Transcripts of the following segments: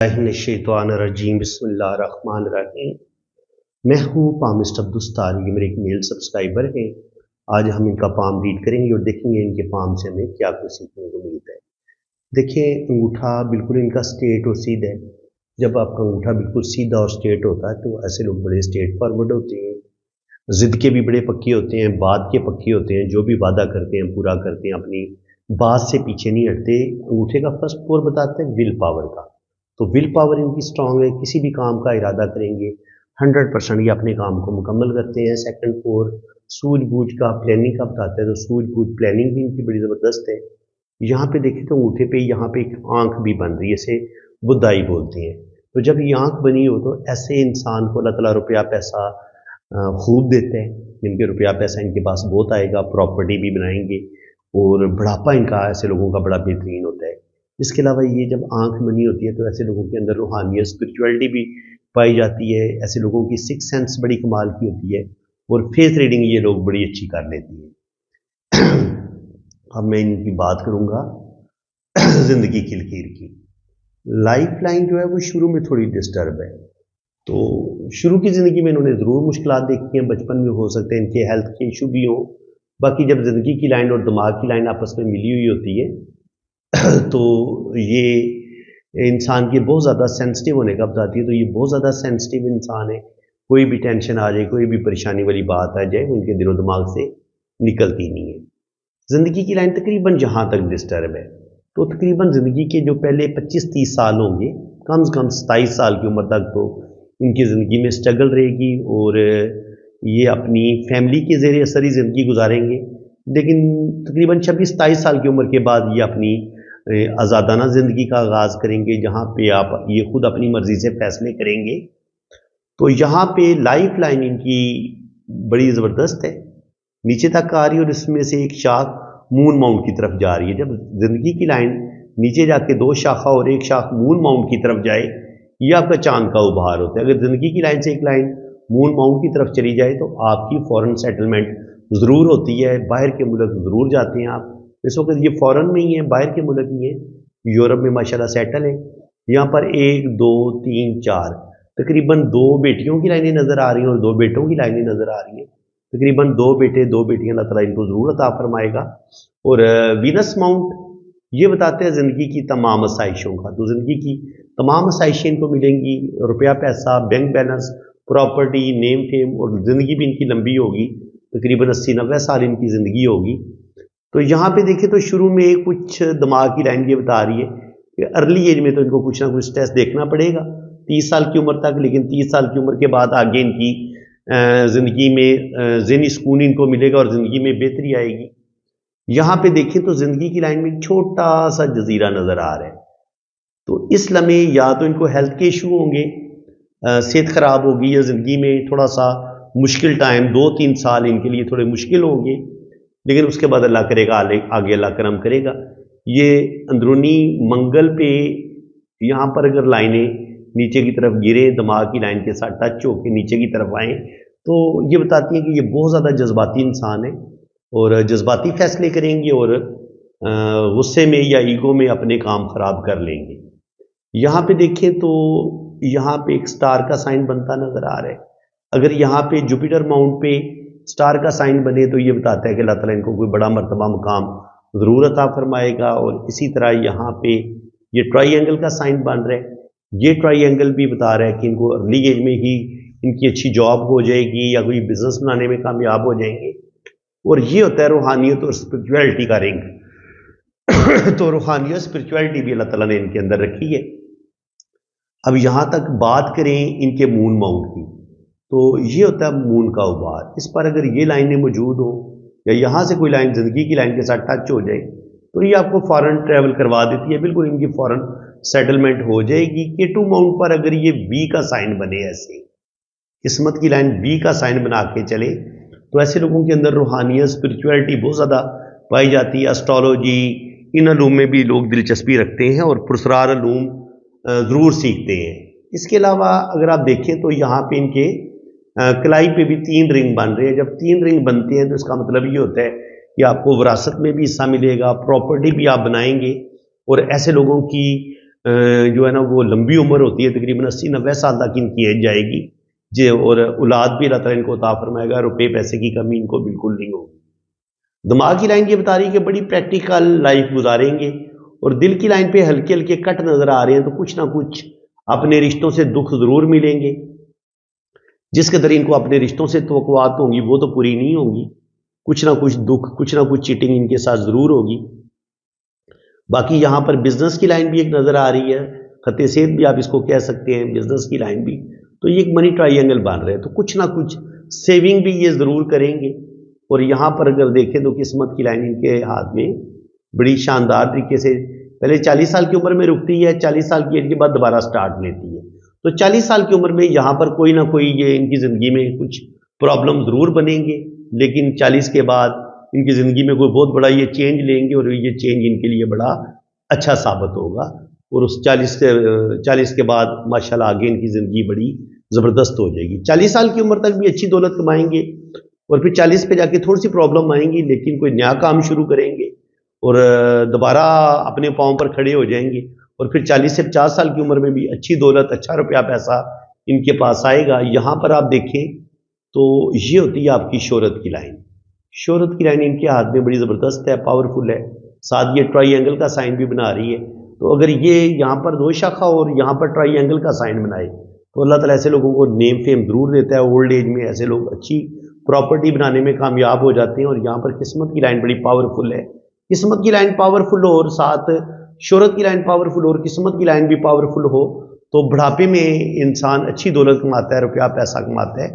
रजीम बिस्मिल्लाहिर्रहमानिर्रहीम। मैं हूँ पामिस्ट अब्दुस्तार, ये मेरे एक मेल सब्सक्राइबर हैं। आज हम इनका पाम रीड करेंगे और देखेंगे इनके पाम से हमें क्या कुछ सीखने को मिलता है। देखिए, अंगूठा बिल्कुल इनका स्ट्रेट और सीधा है। जब आपका अंगूठा बिल्कुल सीधा और स्ट्रेट होता है तो ऐसे लोग बड़े स्ट्रेट फॉरवर्ड होते हैं, ज़िद के भी बड़े पक्के होते हैं, बात के पक्के होते हैं, जो भी वादा करते हैं पूरा करते हैं, अपनी बात से पीछे नहीं हटते। अंगूठे का फर्स्ट फोर बताते हैं विल पावर का, तो विल पावर इनकी स्ट्रांग है, किसी भी काम का इरादा करेंगे 100% ये अपने काम को मुकम्मल करते हैं। सेकंड फोर सूझबूझ का, प्लानिंग का बताते हैं, तो सूझबूझ प्लानिंग भी इनकी बड़ी ज़बरदस्त है। यहाँ पे देखें तो अंगूठे पे यहाँ पे एक आंख भी बन रही है, इसे बुदाई बोलते हैं। तो जब ये आंख बनी हो तो ऐसे इंसान को अल्लाह ताला रुपया पैसा खूब देते हैं, जिनके रुपया पैसा इनके पास बहुत आएगा, प्रॉपर्टी भी बनाएंगे और बुढ़ापा इनका ऐसे लोगों का बड़ा बेहतरीन होता है। इसके अलावा ये जब आंख बनी होती है तो ऐसे लोगों के अंदर रूहानियत, स्पिरिचुअलिटी भी पाई जाती है। ऐसे लोगों की सिक्स सेंस बड़ी कमाल की होती है और फेस रीडिंग ये लोग बड़ी अच्छी कर लेती है। अब मैं इनकी बात करूंगा जिंदगी की लकीर की। लाइफ लाइन जो है वो शुरू में थोड़ी डिस्टर्ब है, तो शुरू की ज़िंदगी में इन्होंने ज़रूर मुश्किलात देखी हैं। बचपन में हो सकते हैं इनके हेल्थ के इशू भी हों। बाकी जब ज़िंदगी की लाइन और दिमाग की लाइन आपस में मिली हुई होती है तो ये इंसान के बहुत ज़्यादा सेंसिटिव होने का बताती है। तो ये बहुत ज़्यादा सेंसिटिव इंसान है, कोई भी टेंशन आ जाए, कोई भी परेशानी वाली बात आ जाए, उनके दिलो दिमाग से निकलती नहीं है। ज़िंदगी की लाइन तकरीबन जहाँ तक डिस्टर्ब है, तो तकरीबन ज़िंदगी के जो पहले 25-30 साल होंगे, कम से कम 27 साल की उम्र तक तो इनकी ज़िंदगी में स्ट्रगल रहेगी और ये अपनी फैमिली के ज़ेरे असर ही ज़िंदगी गुजारेंगे। लेकिन तकरीबन 26-27 साल की उम्र के बाद ये अपनी आज़ादाना ज़िंदगी का आगाज़ करेंगे, जहाँ पे आप ये खुद अपनी मर्ज़ी से फैसले करेंगे। तो यहाँ पे लाइफ लाइन इनकी बड़ी ज़बरदस्त है, नीचे तक आ रही है और इसमें से एक शाख मून माउंट की तरफ जा रही है। जब ज़िंदगी की लाइन नीचे जाके दो शाखा और एक शाख मून माउंट की तरफ जाए, ये आपका चांद का उभार होता है। अगर ज़िंदगी की लाइन से एक लाइन मून माउंट की तरफ चली जाए तो आपकी फॉरेन सेटलमेंट ज़रूर होती है, बाहर के मुल्क ज़रूर जाते हैं आप। इस वक्त ये फॉरेन में ही है, बाहर के मुल्क ही है, यूरोप में माशाल्लाह सेटल है। यहाँ पर 1 2 3 4 तकरीबन 2 बेटियों की लाइनें नज़र आ रही हैं और 2 बेटों की लाइनें नज़र आ रही हैं। तकरीबन 2 बेटे 2 बेटियाँ अल्लाह ताला इनको ज़रूर अता फरमाएगा। और वीनस माउंट ये बताते हैं ज़िंदगी की तमाम आसाइशों का, तो ज़िंदगी की तमाम आसाइशें इनको मिलेंगी, रुपया पैसा, bank balance, property, name fame, और ज़िंदगी भी इनकी लंबी होगी, तकरीबन 80-90 साल इनकी ज़िंदगी होगी। तो यहाँ पे देखें तो शुरू में कुछ दिमाग की लाइन ये बता रही है कि अर्ली एज में तो इनको कुछ ना कुछ स्ट्रेस देखना पड़ेगा 30 साल की उम्र तक, लेकिन 30 साल की उम्र के बाद आगे इनकी ज़िंदगी में ज़हनी सुकून इनको मिलेगा और ज़िंदगी में बेहतरी आएगी। यहाँ पे देखें तो ज़िंदगी की लाइन में एक छोटा सा जजीरा नज़र आ रहा है, तो इस लम्हे या तो इनको हेल्थ के इशू होंगे, सेहत ख़राब होगी, या ज़िंदगी में थोड़ा सा मुश्किल टाइम 2-3 साल इनके लिए थोड़े मुश्किल होंगे, लेकिन उसके बाद अल्लाह करेगा, आगे अल्लाह करम करेगा। ये अंदरूनी मंगल पे यहाँ पर अगर लाइनें नीचे की तरफ गिरे, दिमाग की लाइन के साथ टच होकर नीचे की तरफ आएँ, तो ये बताती हैं कि ये बहुत ज़्यादा जज्बाती इंसान है और जज्बाती फैसले करेंगे और गुस्से में या ईगो में अपने काम ख़राब कर लेंगे। यहाँ पे देखें तो यहाँ पे एक स्टार का साइन बनता नज़र आ रहा है। अगर यहाँ पे जुपिटर माउंट पे स्टार का साइन बने तो ये बताता है कि अल्लाह ताला इनको कोई बड़ा मर्तबा मुकाम ज़रूर अता फरमाएगा। और इसी तरह यहाँ पे ये ट्राइंगल का साइन बन रहा है, ये ट्राइंगल भी बता रहा है कि इनको अर्ली एज में ही इनकी अच्छी जॉब हो जाएगी या कोई बिजनेस बनाने में कामयाब हो जाएंगे। और ये होता है रूहानियत और स्पिरिचुअलिटी का रिंग। तो रूहानियत स्पिरिचुअलिटी भी अल्लाह ताला ने इनके अंदर रखी है। अब यहाँ तक बात करें इनके मून माउंट की, तो ये होता है मून का उभार। इस पर अगर ये लाइनें मौजूद हो या यहाँ से कोई लाइन ज़िंदगी की लाइन के साथ टच हो जाए तो ये आपको फॉरेन ट्रैवल करवा देती है, बिल्कुल इनकी फॉरेन सेटलमेंट हो जाएगी। K2 माउंट पर अगर ये बी का साइन बने, ऐसे किस्मत की लाइन बी का साइन बना के चले, तो ऐसे लोगों के अंदर रूहानियत, स्पिरिचुअलिटी बहुत ज़्यादा पाई जाती है। एस्ट्रोलॉजी, इन अलूम में भी लोग दिलचस्पी रखते हैं और पुरस्रार अलूम ज़रूर सीखते हैं। इसके अलावा अगर आप देखें तो यहाँ पे इनके कलाई पे भी 3 रिंग बन रहे हैं। जब 3 रिंग बनते हैं तो इसका मतलब ये होता है कि आपको विरासत में भी हिस्सा मिलेगा, प्रॉपर्टी भी आप बनाएंगे और ऐसे लोगों की जो है ना वो लंबी उम्र होती है, तकरीबन 80-90 साल तक इनकी एज जाएगी जी, और औलाद भी अल्लाह ताला इनको अता फरमाएगा, रुपए पैसे की कमी इनको बिल्कुल नहीं होगी। दिमाग की लाइन ये बता रही है कि बड़ी प्रैक्टिकल लाइफ गुजारेंगे, और दिल की लाइन पे हल्के हल्के कट नजर आ रहे हैं, तो कुछ ना कुछ अपने रिश्तों से दुख जरूर मिलेंगे। जिस कदर इनको अपने रिश्तों से तवक्कुआत होंगी वो तो पूरी नहीं होंगी, कुछ ना कुछ दुख, कुछ ना कुछ चीटिंग इनके साथ जरूर होगी। बाकी यहाँ पर बिजनेस की लाइन भी एक नजर आ रही है, खते सेहत भी आप इसको कह सकते हैं, बिजनेस की लाइन भी, तो ये एक मनी ट्राइंगल बन रहे हैं, तो कुछ ना कुछ सेविंग भी ये जरूर करेंगे। और यहाँ पर अगर देखें तो किस्मत की लाइन इनके हाथ में बड़ी शानदार तरीके से पहले 40 साल की उम्र में रुकती है, 40 साल की एज के बाद दोबारा स्टार्ट लेती है। तो 40 साल की उम्र में यहाँ पर कोई ना कोई ये इनकी जिंदगी में कुछ प्रॉब्लम जरूर बनेंगे, लेकिन 40 के बाद इनकी जिंदगी में कोई बहुत बड़ा ये चेंज लेंगे, और ये चेंज इनके लिए बड़ा अच्छा साबित होगा। और उस 40 के बाद माशाल्लाह आगे इनकी जिंदगी बड़ी जबरदस्त हो जाएगी। 40 साल की उम्र तक भी अच्छी दौलत कमाएंगे, और फिर 40 पे जाके थोड़ी सी प्रॉब्लम आएंगी, लेकिन कोई नया काम शुरू करेंगे और दोबारा अपने पाँव पर खड़े हो जाएंगे, और फिर 40 से 50 साल की उम्र में भी अच्छी दौलत, अच्छा रुपया पैसा इनके पास आएगा। यहाँ पर आप देखें तो ये होती है आपकी शोहरत की लाइन। शोहरत की लाइन इनके हाथ में बड़ी ज़बरदस्त है, पावरफुल है, साथ ये ट्राइंगल का साइन भी बना रही है। तो अगर ये यहाँ पर 2 शाखा और यहाँ पर ट्राइंगल का साइन बनाए तो अल्लाह ताला ऐसे लोगों को नेम फेम जरूर देता है। ओल्ड एज में ऐसे लोग अच्छी प्रॉपर्टी बनाने में कामयाब हो जाते हैं। और यहाँ पर किस्मत की लाइन बड़ी पावरफुल है, किस्मत की लाइन पावरफुल हो और साथ शोहरत की लाइन पावरफुल हो और किस्मत की लाइन भी पावरफुल हो, तो बुढ़ापे में इंसान अच्छी दौलत कमाता है, रुपया पैसा कमाता है,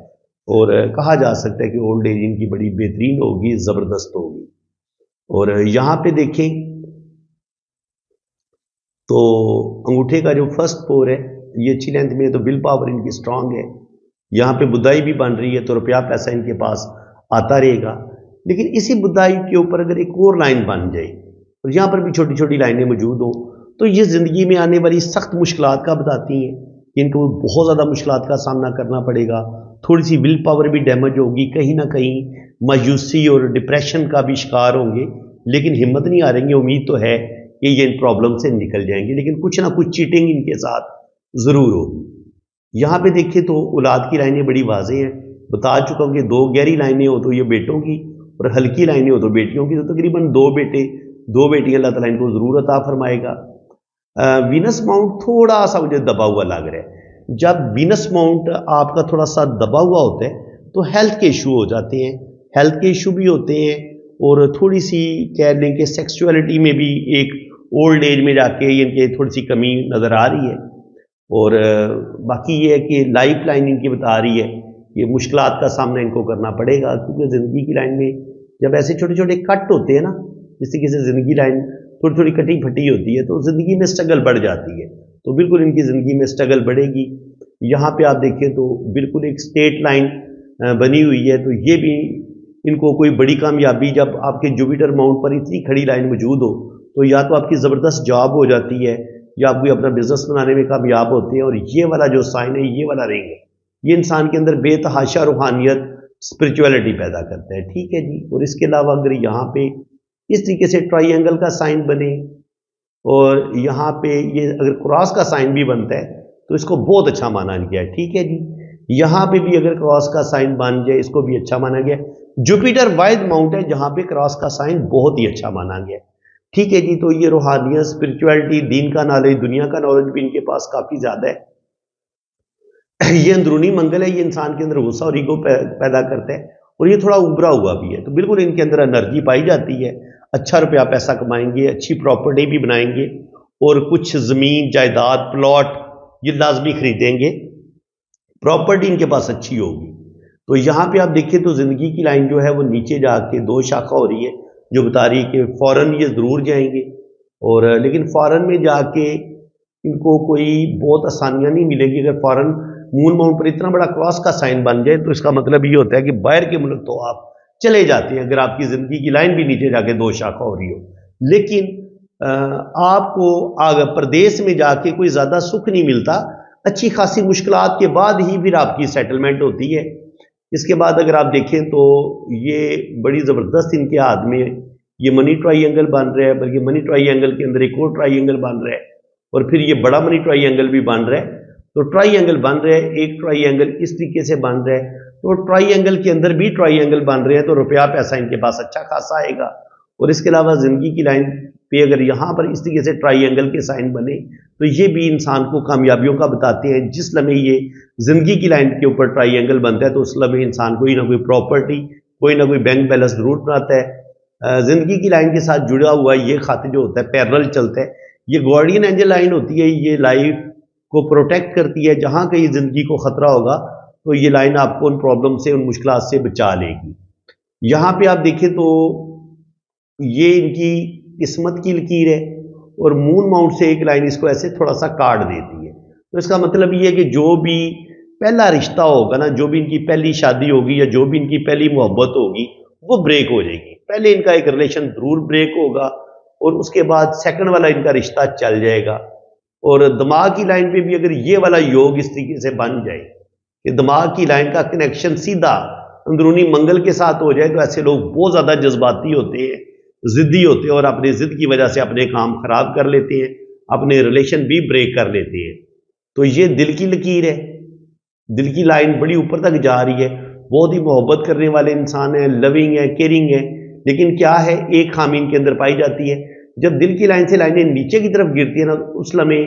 और कहा जा सकता है कि ओल्ड एज इनकी बड़ी बेहतरीन होगी, ज़बरदस्त होगी। और यहाँ पे देखें तो अंगूठे का जो फर्स्ट पोर है ये अच्छी लेंथ में है, तो विल पावर इनकी स्ट्रांग है। यहाँ पे बुदाई भी बन रही है, तो रुपया पैसा इनके पास आता रहेगा। लेकिन इसी बुदाई के ऊपर अगर एक और लाइन बन जाए और यहाँ पर भी छोटी छोटी लाइनें मौजूद हो, तो ये ज़िंदगी में आने वाली सख्त मुश्किलात का बताती हैं कि इनको बहुत ज़्यादा मुश्किलात का सामना करना पड़ेगा। थोड़ी सी विल पावर भी डैमेज होगी, कहीं ना कहीं मायूसी और डिप्रेशन का भी शिकार होंगे, लेकिन हिम्मत नहीं हारेंगे। उम्मीद तो है कि ये इन प्रॉब्लम से निकल जाएंगे, लेकिन कुछ ना कुछ चीटिंग इनके साथ ज़रूर होगी। यहाँ पे देखिए तो औलाद की लाइनें बड़ी वाज़ेह हैं, बता चुका हूँ कि 2 गहरी लाइनें हो तो ये बेटों की, और हल्की लाइनें हो तो बेटियों की। तो तकरीबन 2 बेटे 2 बेटियां अल्लाह ताला इनको ज़रूर अता फरमाएगा। वीनस माउंट थोड़ा सा मुझे दबा हुआ लग रहा है। जब वीनस माउंट आपका थोड़ा सा दबा हुआ होता है तो हेल्थ के इशू हो जाते हैं, हेल्थ के इशू भी होते हैं, और थोड़ी सी कह लें कि सेक्सुअलिटी में भी एक ओल्ड एज में जाके इनके थोड़ी सी कमी नज़र आ रही है। और बाकी ये है कि लाइफ लाइन इनकी बता रही है कि मुश्किलात का सामना इनको करना पड़ेगा, क्योंकि ज़िंदगी की लाइन में जब ऐसे छोटे छोटे कट होते हैं ना, जिस तरीके से ज़िंदगी लाइन थोड़ी थोड़ी कटी फटी होती है, तो ज़िंदगी में स्ट्रगल बढ़ जाती है। तो बिल्कुल इनकी ज़िंदगी में स्ट्रगल बढ़ेगी। यहाँ पे आप देखें तो बिल्कुल एक स्ट्रेट लाइन बनी हुई है, तो ये भी इनको कोई बड़ी कामयाबी, जब आपके जुपिटर माउंट पर इतनी खड़ी लाइन मौजूद हो तो या तो आपकी ज़बरदस्त जॉब हो जाती है या आप कोई अपना बिजनेस बनाने में कामयाब होते हैं। और ये वाला जो साइन है, ये वाला रिंग है, ये इंसान के अंदर बेतहाशा रूहानियत, स्पिरिचुअलिटी पैदा करता है। ठीक है जी। और इसके अलावा अगर यहाँ पे इस तरीके से ट्राइंगल का साइन बने और यहाँ पे ये अगर क्रॉस का साइन भी बनता है तो इसको बहुत अच्छा माना गया है। ठीक है जी। यहाँ पे भी अगर क्रॉस का साइन बन जाए, इसको भी अच्छा माना गया। जुपिटर वाइड माउंट है जहाँ पे क्रॉस का साइन बहुत ही अच्छा माना गया। ठीक है जी। तो ये रूहानियत, स्पिरिचुअलिटी, दीन का नॉलेज, दुनिया का नॉलेज भी इनके पास काफ़ी ज़्यादा है। ये अंदरूनी मंगल है, ये इंसान के अंदर गुस्सा और ईगो पैदा करता है, और ये थोड़ा उभरा हुआ भी है। तो बिल्कुल इनके अंदर एनर्जी पाई जाती है, अच्छा रुपया पैसा कमाएंगे, अच्छी प्रॉपर्टी भी बनाएंगे, और कुछ ज़मीन जायदाद प्लॉट ये लाजमी खरीदेंगे, प्रॉपर्टी इनके पास अच्छी होगी। तो यहाँ पे आप देखें तो ज़िंदगी की लाइन जो है वो नीचे जाके 2 शाखा हो रही है, जो बता रही है कि फ़ौरन ये ज़रूर जाएंगे, और लेकिन फ़ौरन में जाके इनको कोई बहुत आसानियाँ नहीं मिलेगी। अगर फ़ौरन मून माउंट पर इतना बड़ा क्रॉस का साइन बन जाए तो इसका मतलब ये होता है कि बाहर के मुल्क तो आप चले जाते हैं, अगर आपकी ज़िंदगी की लाइन भी नीचे जाके 2 शाखा हो रही हो। लेकिन आपको आगे प्रदेश में जाके कोई ज़्यादा सुख नहीं मिलता, अच्छी खासी मुश्किलात के बाद ही फिर आपकी सेटलमेंट होती है। इसके बाद अगर आप देखें तो ये बड़ी ज़बरदस्त इनके हाथ में ये मनी ट्राइंगल बन रहा है, बल्कि मनी ट्राइंगल के अंदर एक और ट्राइंगल बन रहा है, और फिर ये बड़ा मनी ट्राई एंगल भी बन रहा है। तो ट्राई एंगल बन रहा है, एक ट्राई एंगल इस तरीके से बन रहा है, तो ट्राई एंगल के अंदर भी ट्राई एंगल बन रहे हैं, तो रुपया पैसा इनके पास अच्छा खासा आएगा। और इसके अलावा जिंदगी की लाइन पे अगर यहाँ पर इस तरीके से ट्राई एंगल के साइन बने तो ये भी इंसान को कामयाबियों का बताते हैं। जिस लम्हे ये जिंदगी की लाइन के ऊपर ट्राई एंगल बनता है तो उस लम्हे इंसान कोई ना कोई प्रॉपर्टी, कोई ना कोई बैंक बैलेंस जरूर बनाता है। जिंदगी की लाइन के साथ जुड़ा हुआ ये खत जो होता है पैरेलल चलता है, ये गार्डियन एंजल लाइन होती है, ये लाइफ को प्रोटेक्ट करती है। जहां कहीं जिंदगी को खतरा होगा तो ये लाइन आपको उन प्रॉब्लम से, उन मुश्किलात से बचा लेगी। यहां पे आप देखें तो ये इनकी किस्मत की लकीर है और मून माउंट से एक लाइन इसको ऐसे थोड़ा सा काट देती है। तो इसका मतलब ये है कि जो भी पहला रिश्ता होगा ना, जो भी इनकी पहली शादी होगी या जो भी इनकी पहली मोहब्बत होगी वो ब्रेक हो जाएगी। पहले इनका एक रिलेशन जरूर ब्रेक होगा और उसके बाद सेकंड वाला इनका रिश्ता चल जाएगा। और दिमाग की लाइन पे भी अगर ये वाला योग इस तरीके से बन जाए कि दिमाग की लाइन का कनेक्शन सीधा अंदरूनी मंगल के साथ हो जाए, तो ऐसे लोग बहुत ज्यादा जज्बाती होते हैं, जिद्दी होते हैं और अपनी जिद की वजह से अपने काम खराब कर लेते हैं, अपने रिलेशन भी ब्रेक कर लेते हैं। तो ये दिल की लकीर है, दिल की लाइन बड़ी ऊपर तक जा रही है। बहुत ही मोहब्बत करने वाले इंसान है, लविंग है, केयरिंग है, लेकिन क्या है एक खामी इनके अंदर पाई जाती है। जब दिल की लाइन से लाइनें नीचे की तरफ गिरती है ना, उस लम्हे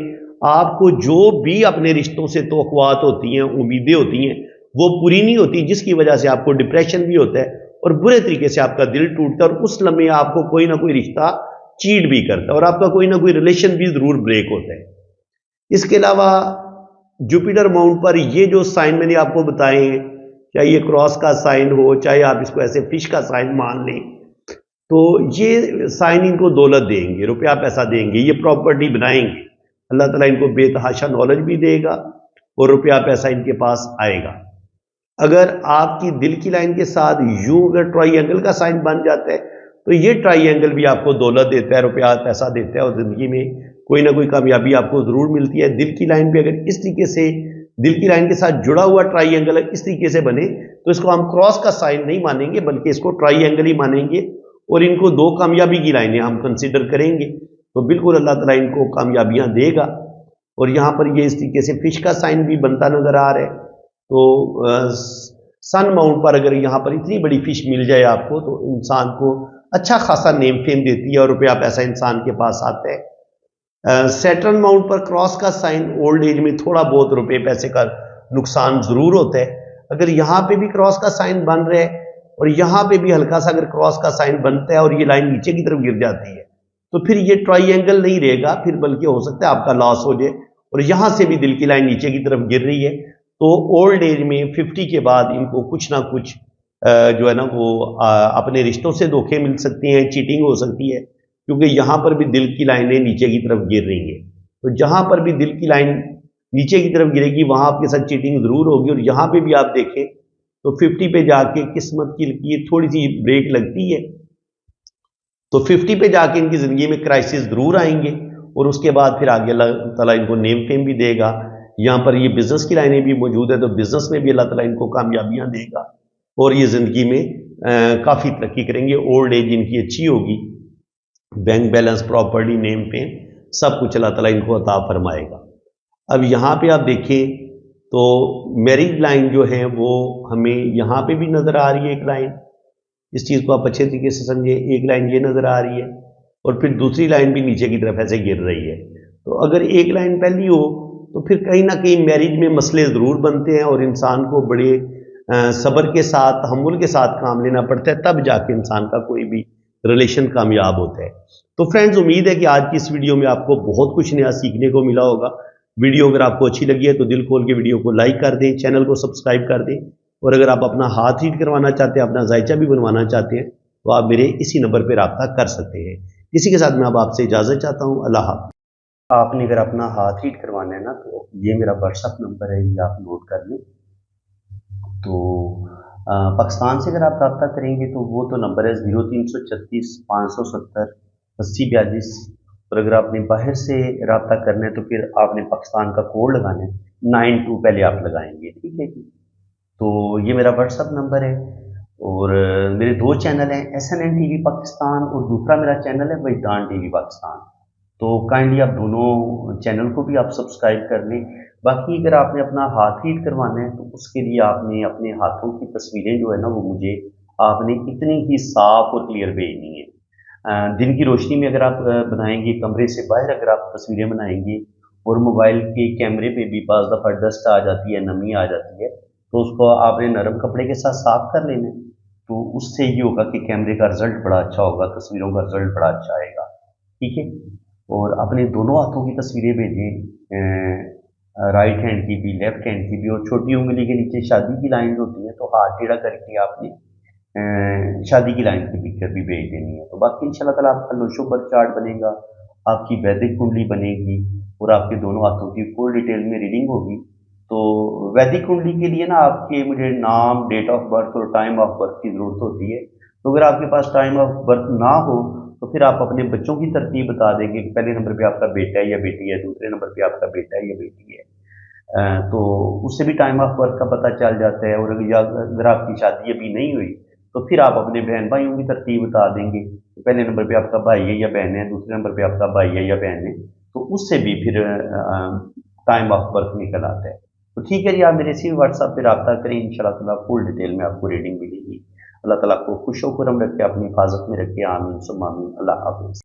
आपको जो भी अपने रिश्तों से तवक्कुआत होती हैं, उम्मीदें होती हैं, वो पूरी नहीं होती, जिसकी वजह से आपको डिप्रेशन भी होता है और बुरे तरीके से आपका दिल टूटता है। और उस लम्हे आपको कोई ना कोई रिश्ता चीट भी करता है और आपका कोई ना कोई रिलेशन भी जरूर ब्रेक होता है। इसके अलावा जुपिटर माउंट पर ये जो साइन मैंने आपको बताए हैं, चाहे ये क्रॉस का साइन हो, चाहे आप इसको ऐसे फिश का साइन मान लें, तो ये साइन इनको दौलत देंगे, रुपया पैसा देंगे, ये प्रॉपर्टी बनाएंगे। अल्लाह ताला इनको बेतहाशा नॉलेज भी देगा और रुपया पैसा इनके पास आएगा। अगर आपकी दिल की लाइन के साथ यूं अगर ट्राइंगल का साइन बन जाता है तो ये ट्राइंगल भी आपको दौलत देता है, रुपया पैसा देता है और जिंदगी में कोई ना कोई कामयाबी आपको जरूर मिलती है। दिल की लाइन भी अगर इस तरीके से दिल की लाइन के साथ जुड़ा हुआ ट्राइंगल इस तरीके से बने तो इसको हम क्रॉस का साइन नहीं मानेंगे, बल्कि इसको ट्राइंगल ही मानेंगे और इनको दो कामयाबी की लाइनें हम कंसीडर करेंगे। तो बिल्कुल अल्लाह ताला इनको कामयाबियां देगा। और यहाँ पर ये इस तरीके से फिश का साइन भी बनता नजर आ रहा है। तो सन माउंट पर अगर यहाँ पर इतनी बड़ी फिश मिल जाए आपको तो इंसान को अच्छा खासा नेम फेम देती है और रुपया पैसा इंसान के पास आता है। सैटर्न माउंट पर क्रॉस का साइन ओल्ड एज में थोड़ा बहुत रुपये पैसे का नुकसान जरूर होता है। अगर यहाँ पे भी क्रॉस का साइन बन रहा है और यहाँ पे भी हल्का सा अगर क्रॉस का साइन बनता है और ये लाइन नीचे की तरफ गिर जाती है तो फिर ये ट्राइंगल नहीं रहेगा, फिर बल्कि हो सकता है आपका लॉस हो जाए। और यहां से भी दिल की लाइन नीचे की तरफ गिर रही है तो ओल्ड एज में 50 के बाद इनको कुछ ना कुछ जो है ना वो अपने रिश्तों से धोखे मिल सकते हैं, चीटिंग हो सकती है, क्योंकि यहां पर भी दिल की लाइनें नीचे की तरफ गिर रही है। तो जहां पर भी दिल की लाइन नीचे की तरफ गिरेगी वहां आपके साथ चीटिंग जरूर होगी। और यहां पे भी आप देखें तो 50 पे जाके किस्मत की लकीर थोड़ी सी ब्रेक लगती है, तो 50 पे जाके इनकी जिंदगी में क्राइसिस जरूर आएंगे और उसके बाद फिर आगे अल्लाह ताला इनको नेम फेम भी देगा। यहाँ पर ये बिजनेस की लाइनें भी मौजूद है तो बिजनेस में भी अल्लाह ताला इनको कामयाबियां देगा और ये जिंदगी में काफी तरक्की करेंगे। ओल्ड एज इनकी अच्छी होगी, bank balance, property, name fame सब कुछ अल्लाह ताला इनको अता फरमाएगा। अब यहाँ पे आप देखें तो मैरिज लाइन जो है वो हमें यहाँ पे भी नजर आ रही है एक लाइन, इस चीज को आप अच्छे तरीके से समझे। एक लाइन ये नजर आ रही है और फिर दूसरी लाइन भी नीचे की तरफ ऐसे गिर रही है। तो अगर एक लाइन पहली हो तो फिर कहीं ना कहीं मैरिज में मसले जरूर बनते हैं और इंसान को बड़े सब्र के साथ, तहम्मुल के साथ काम लेना पड़ता है, तब जाके इंसान का कोई भी रिलेशन कामयाब होता है। तो फ्रेंड्स, उम्मीद है कि आज की इस वीडियो में आपको बहुत कुछ नया सीखने को मिला होगा। वीडियो अगर आपको अच्छी लगी है तो दिल खोल के वीडियो को लाइक कर दें, चैनल को सब्सक्राइब कर दें और अगर आप अपना हाथ रीड करवाना चाहते हैं, अपना जायचा भी बनवाना चाहते हैं तो आप मेरे इसी नंबर पर रब्ता कर सकते हैं। इसी के साथ मैं अब आपसे इजाज़त चाहता हूँ। अल्लाह हाफ़िज़। आपने अगर अपना हाथ रीड करवाना है ना तो ये मेरा व्हाट्सअप नंबर है, ये आप नोट कर लें। तो पाकिस्तान से अगर आप रब्ता करेंगे तो वो तो नंबर है 0336 570 8042। और अगर आपने बाहर से रब्ता करना है तो फिर आपने पाकिस्तान का कोड लगाना है, 92 पहले आप लगाएंगे, ठीक है जी। तो ये मेरा व्हाट्सअप नंबर है। और मेरे दो चैनल हैं, SNN TV पाकिस्तान और दूसरा मेरा चैनल है वहीदान TV पाकिस्तान। तो काइंडली आप दोनों चैनल को भी आप सब्सक्राइब कर लें। बाकी अगर आपने अपना हाथ रीड करवाना है तो उसके लिए आपने अपने हाथों की तस्वीरें जो है ना वो मुझे आपने इतनी ही साफ और क्लियर भेजनी है। दिन की रोशनी में अगर आप बनाएंगे, कमरे से बाहर अगर आप तस्वीरें बनाएंगे और मोबाइल के कैमरे पे भी बाज़ दफ़ा डस्ट आ जाती है, नमी आ जाती है, तो उसको आपने नरम कपड़े के साथ साफ कर लेना है। तो उससे ये होगा कि कैमरे का रिजल्ट बड़ा अच्छा होगा, तस्वीरों का रिजल्ट बड़ा अच्छा आएगा। ठीक है। और अपने दोनों हाथों की तस्वीरें भेजें, राइट हैंड की भी, लेफ्ट हैंड की भी, और छोटी उंगली के नीचे शादी की लाइन होती है तो हाथ टेढ़ा करके आपने शादी की लाइन की पिक्चर भी भेज देनी है। तो बाकी इंशाल्लाह ताला आपका लोशो पर चार्ट बनेगा, आपकी वैदिक कुंडली बनेगी और आपके दोनों हाथों की फुल डिटेल में रीडिंग होगी। तो वैदिक कुंडली के लिए ना आपके मुझे नाम, डेट ऑफ बर्थ और टाइम ऑफ बर्थ की ज़रूरत होती है। तो अगर आपके पास टाइम ऑफ बर्थ ना हो तो फिर आप अपने बच्चों की तरतीब बता देंगे कि पहले नंबर पे आपका बेटा है या बेटी है, दूसरे नंबर पे आपका बेटा है या बेटी है। तो उससे भी टाइम ऑफ बर्थ का पता चल जाता है। और अगर आपकी शादी अभी नहीं हुई तो फिर आप अपने बहन भाइयों की तरतीब बता देंगे कि पहले नंबर पे आपका भाई है या बहन है, दूसरे नंबर पे आपका भाई है या बहन है। तो उससे भी फिर टाइम ऑफ बर्थ निकल आता है। तो ठीक है जी, आप मेरे इसी व्हाट्सएप पे रब्ता करें, इंशाल्लाह ताला फुल डिटेल में आपको रीडिंग मिलेगी। अल्लाह ताला आपको खुश खुरम रखे, अपनी हिफाजत में रखे। आमीन सुम्मा आमीन। अल्लाह हाफ़िज़।